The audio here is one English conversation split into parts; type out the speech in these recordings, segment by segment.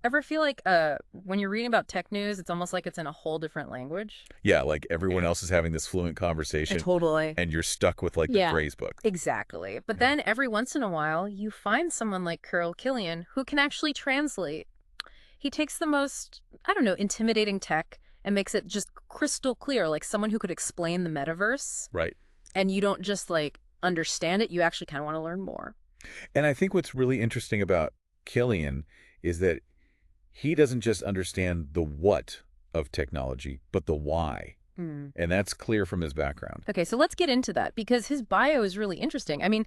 ever feel like when you're reading about tech news, it's almost like it's in a whole different language? Yeah, like everyone else is having this fluent conversation Totally. and you're stuck with like the Yeah, phrase book. exactly. But Yeah. then every once in a while, you find someone like Carol Killian who can actually translate. He takes the most, I don't know, intimidating tech and makes it just crystal clear, like someone who could explain the metaverse. Right. And you don't just like understand it, you actually kind of want to learn more. And I think what's really interesting about Killian is that he doesn't just understand the what of technology, but the why. Mm. And that's clear from his background. Okay, so let's get into that because his bio is really interesting. I mean,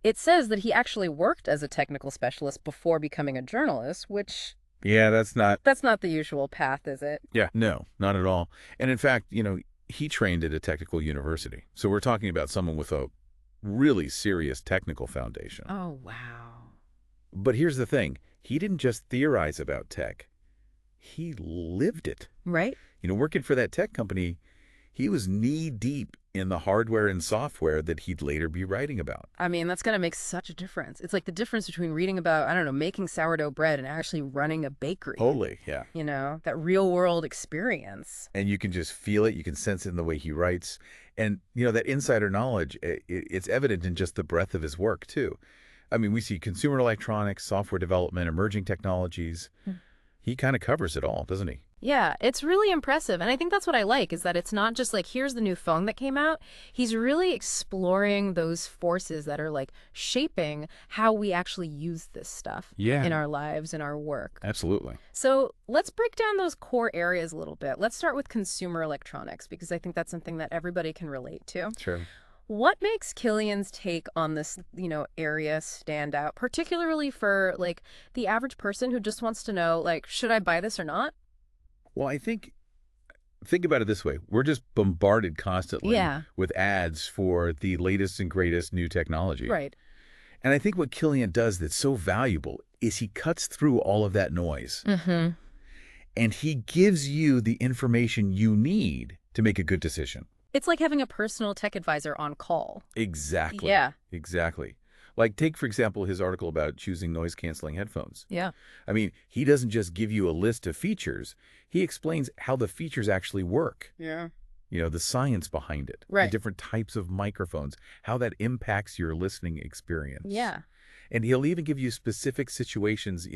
it says that he actually worked as a technical specialist before becoming a journalist, which Yeah, that's not the usual path, is it? yeah, no, not at all. And in fact, he trained at a technical university. So we're talking about someone with a really serious technical foundation. Oh, wow. But here's the thing. He didn't just theorize about tech. He lived it. Right? Working for that tech company, he was knee-deep in the hardware and software that he'd later be writing about. I mean, that's going to make such a difference. It's like the difference between reading about, I don't know, making sourdough bread and actually running a bakery. Totally, yeah. That real world experience. And you can just feel it. You can sense it in the way he writes. And, that insider knowledge, it's evident in just the breadth of his work, too. I mean, we see consumer electronics, software development, emerging technologies. He kind of covers it all, doesn't he? Yeah, it's really impressive. And I think that's what I like, is that it's not just like, here's the new phone that came out. He's really exploring those forces that are like shaping how we actually use this stuff in our lives, in our work. Absolutely. So let's break down those core areas a little bit. Let's start with consumer electronics, because I think that's something that everybody can relate to. Sure. What makes Killian's take on this, area stand out, particularly for like the average person who just wants to know, like, should I buy this or not? Well, think about it this way. We're just bombarded constantly Yeah. with ads for the latest and greatest new technology. Right. And I think what Killian does that's so valuable is he cuts through all of that noise. Mm-hmm. And he gives you the information you need to make a good decision. It's like having a personal tech advisor on call. Exactly. Yeah. Exactly. Like, take, for example, his article about choosing noise-canceling headphones. Yeah. I mean, he doesn't just give you a list of features. He explains how the features actually work. Yeah. The science behind it. Right. The different types of microphones, how that impacts your listening experience. Yeah. And he'll even give you specific situations,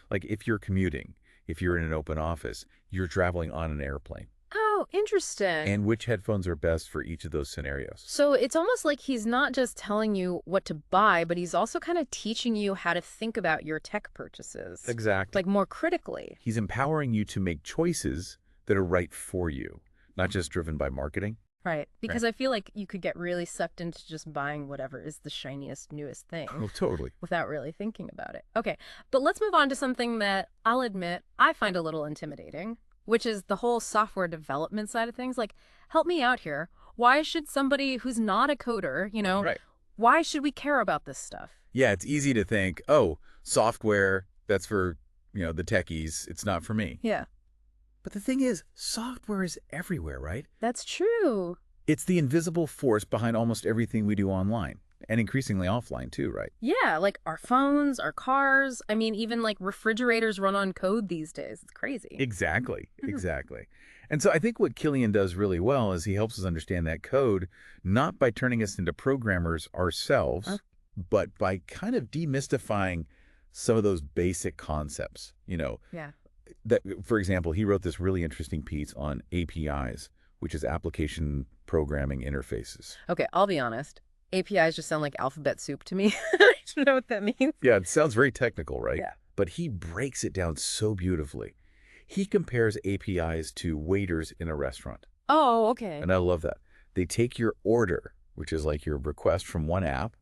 like if you're commuting, if you're in an open office, you're traveling on an airplane. Oh, interesting. And which headphones are best for each of those scenarios. So it's almost like he's not just telling you what to buy, but he's also kind of teaching you how to think about your tech purchases. Exactly. Like more critically. He's empowering you to make choices that are right for you, not just driven by marketing. Right. Because I feel like you could get really sucked into just buying whatever is the shiniest, newest thing. Oh, totally. Without really thinking about it. Okay. But let's move on to something that I'll admit I find a little intimidating, which is the whole software development side of things. Like, help me out here. Why should somebody who's not a coder, Right. why should we care about this stuff? Yeah, it's easy to think, oh, software, that's for, the techies. It's not for me. Yeah. But the thing is, software is everywhere, right? That's true. It's the invisible force behind almost everything we do online, and increasingly offline too, right? Yeah, like our phones, our cars. I mean, even like refrigerators run on code these days. It's crazy. Exactly, exactly. And so I think what Killian does really well is he helps us understand that code, not by turning us into programmers ourselves, but by kind of demystifying some of those basic concepts, Yeah. That, for example, he wrote this really interesting piece on APIs, which is application programming interfaces. Okay, I'll be honest. APIs just sound like alphabet soup to me. I don't know what that means. Yeah, it sounds very technical, right? Yeah. But he breaks it down so beautifully. He compares APIs to waiters in a restaurant. Oh, okay. And I love that. They take your order, which is like your request from one app.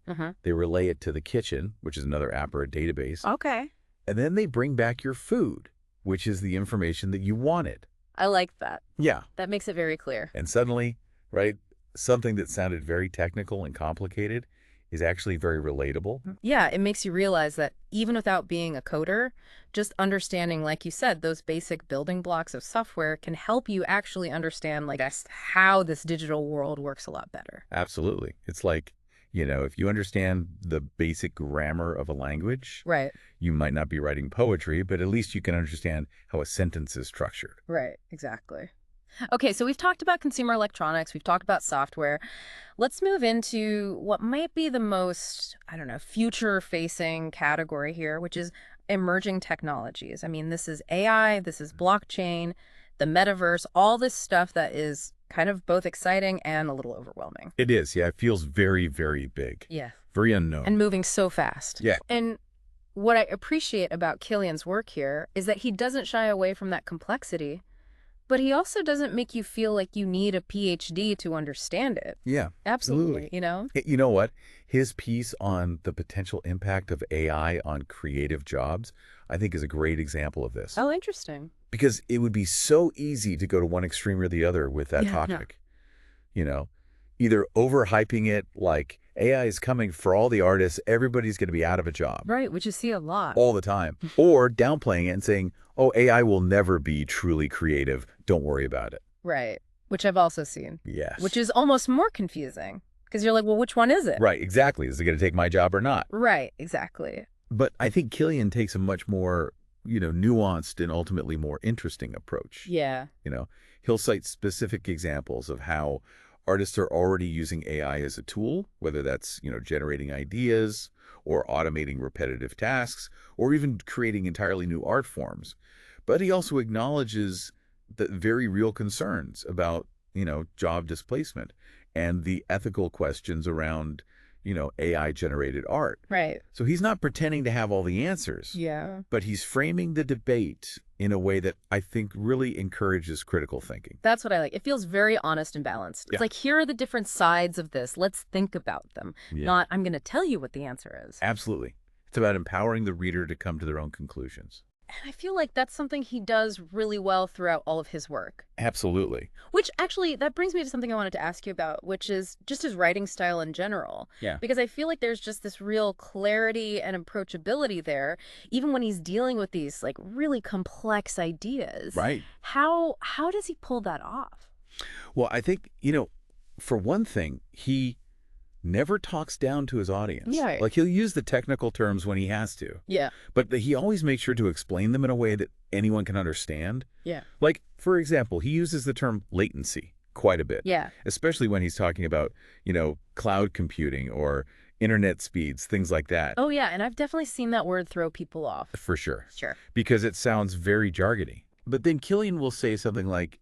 They relay it to the kitchen, which is another app or a database. Okay. And then they bring back your food, which is the information that you wanted. I like that. Yeah. That makes it very clear. And suddenly, right, something that sounded very technical and complicated is actually very relatable. Yeah, it makes you realize that even without being a coder, just understanding, like you said, those basic building blocks of software can help you actually understand like how this digital world works a lot better. Absolutely. It's like If you understand the basic grammar of a language, Right. you might not be writing poetry, but at least you can understand how a sentence is structured. Right. Exactly. Okay, so we've talked about consumer electronics, we've talked about software. Let's move into what might be the most, I don't know, future-facing category here, which is emerging technologies. I mean, this is AI, this is blockchain, the metaverse, all this stuff that is kind of both exciting and a little overwhelming. It is, yeah. It feels very, very big. Yeah. Very unknown. And moving so fast. Yeah. And what I appreciate about Killian's work here is that he doesn't shy away from that complexity, but he also doesn't make you feel like you need a PhD to understand it. Yeah, Absolutely, You know what? His piece on the potential impact of AI on creative jobs, I think is a great example of this. Oh, interesting. Because it would be so easy to go to one extreme or the other with that topic. Either overhyping it like AI is coming for all the artists, everybody's going to be out of a job. Right, which you see a lot. All the time. Or downplaying it and saying, oh, AI will never be truly creative. Don't worry about it. Right, which I've also seen. Yes. Which is almost more confusing because you're like, well, which one is it? Right, exactly. Is it going to take my job or not? Right, exactly. But I think Killian takes a much more, nuanced and ultimately more interesting approach. Yeah. He'll cite specific examples of how artists are already using AI as a tool, whether that's, generating ideas or automating repetitive tasks or even creating entirely new art forms. But he also acknowledges the very real concerns about, job displacement and the ethical questions around, AI-generated art. Right. So he's not pretending to have all the answers. Yeah. But he's framing the debate in a way that I think really encourages critical thinking. That's what I like. It feels very honest and balanced. Yeah. It's like, here are the different sides of this. Let's think about them. Yeah. Not, I'm going to tell you what the answer is. Absolutely. It's about empowering the reader to come to their own conclusions. And I feel like that's something he does really well throughout all of his work. Absolutely. Which actually, that brings me to something I wanted to ask you about, which is just his writing style in general. Yeah. Because I feel like there's just this real clarity and approachability there, even when he's dealing with these like really complex ideas. Right. How does he pull that off? Well, I think, for one thing, he never talks down to his audience. Yeah. Like, he'll use the technical terms when he has to. Yeah. But he always makes sure to explain them in a way that anyone can understand. Yeah. Like, for example, he uses the term latency quite a bit. Yeah. Especially when he's talking about, cloud computing or internet speeds, things like that. Oh, yeah. And I've definitely seen that word throw people off. For sure. Sure. Because it sounds very jargony. But then Killian will say something like,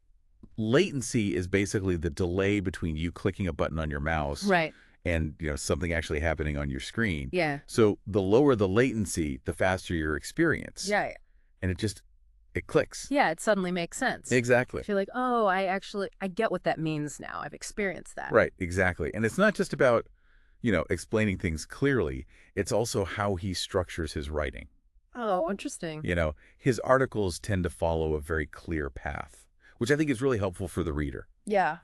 latency is basically the delay between you clicking a button on your mouse Right. and, something actually happening on your screen. Yeah. So the lower the latency, the faster your experience. Yeah. And it clicks. Yeah. It suddenly makes sense. Exactly. I feel like, oh, I get what that means now. I've experienced that. Right, exactly. And it's not just about, explaining things clearly. It's also how he structures his writing. Oh, interesting. His articles tend to follow a very clear path, which I think is really helpful for the reader. Yeah.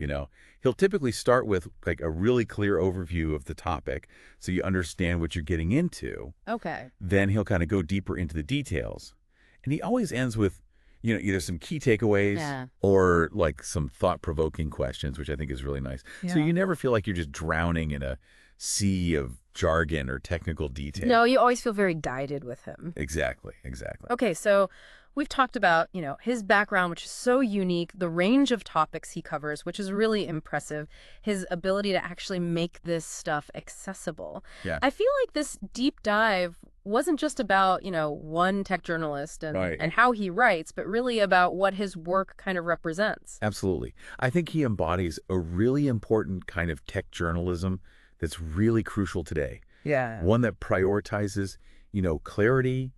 He'll typically start with like a really clear overview of the topic so you understand what you're getting into. Okay. Then he'll kind of go deeper into the details. And he always ends with, either some key takeaways or like some thought-provoking questions, which I think is really nice. Yeah. So you never feel like you're just drowning in a sea of jargon or technical detail. No, you always feel very guided with him. Exactly. Okay, so we've talked about, his background, which is so unique, the range of topics he covers, which is really impressive, his ability to actually make this stuff accessible. Yeah. I feel like this deep dive wasn't just about, one tech journalist and how he writes, but really about what his work kind of represents. Absolutely. I think he embodies a really important kind of tech journalism that's really crucial today. Yeah. One that prioritizes, clarity,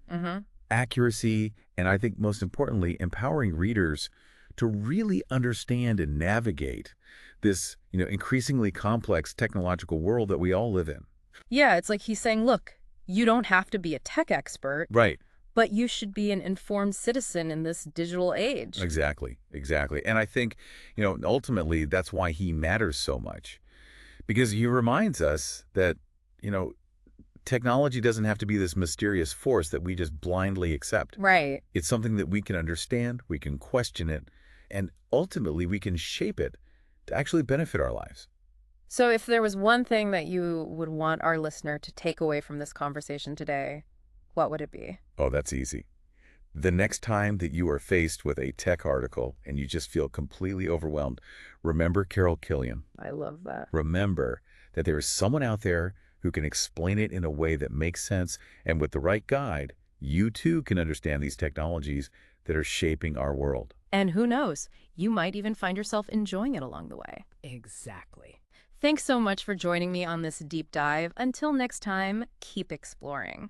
accuracy, and I think most importantly, empowering readers to really understand and navigate this, increasingly complex technological world that we all live in. Yeah, it's like he's saying, look, you don't have to be a tech expert. Right. But you should be an informed citizen in this digital age. Exactly. And I think, ultimately that's why he matters so much. Because he reminds us that, technology doesn't have to be this mysterious force that we just blindly accept. Right. It's something that we can understand, we can question it, and ultimately we can shape it to actually benefit our lives. So if there was one thing that you would want our listener to take away from this conversation today, what would it be? Oh, that's easy. The next time that you are faced with a tech article and you just feel completely overwhelmed, remember Carol Killian. I love that. Remember that there is someone out there who can explain it in a way that makes sense, and with the right guide, you too can understand these technologies that are shaping our world. And who knows, you might even find yourself enjoying it along the way. Exactly. Thanks so much for joining me on this deep dive. Until next time, keep exploring.